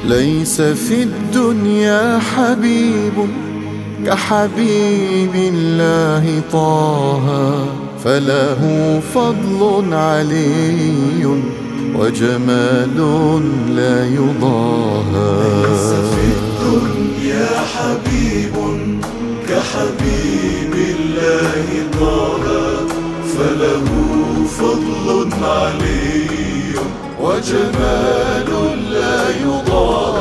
ليس في الدنيا حبيب كحبيب الله طه، فله فضل علي وجمال لا يضاهى. ليس في الدنيا حبيب كحبيب الله طه، فله فضل علي وجمال لا يضاهى.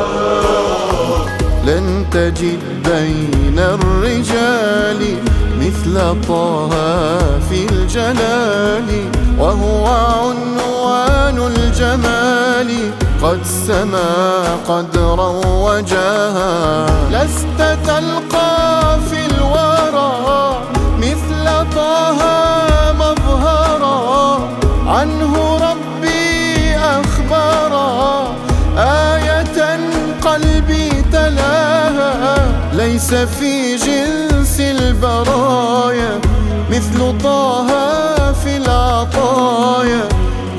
لن تجد بين الرجال مثل طه في الجلال، وهو عنوان الجمال قد سما قدرا وجاها. لست تلقى في الورى مثل طه مظهرا، عنه ربي أخبارا آية قلبي تلاها. ليس في جنس البرايا مثل طه في العطايا،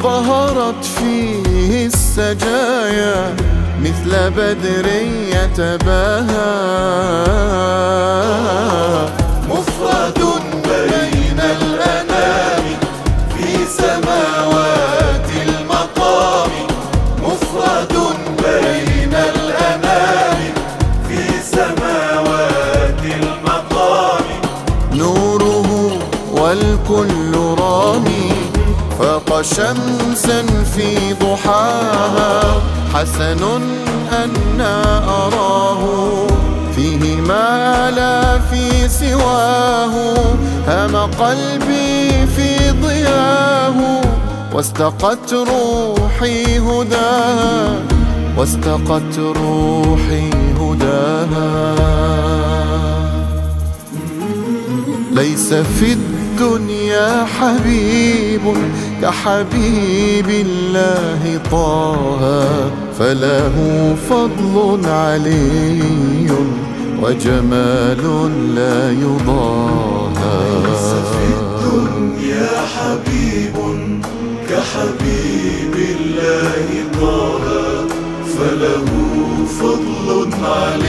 ظهرت فيه السجايا مثل بدر يتباهى. مفرد بين الأنام في سماوات المقام، مفرد بين الأنام في سماوات المقام. نوره والكل رامي فاق شمسا في ضحاها. حسن أن أراه فيه ما لا في سواه. هام قلبي في ضياه واستقت روحي هداها، واستقت روحي هداها. ليس في الدنيا حبيب كحبيب الله طه، فله فضل علي وجمال لا يضاهى. ليس في الدنيا حبيب كحبيب الله طه، فله فضل علي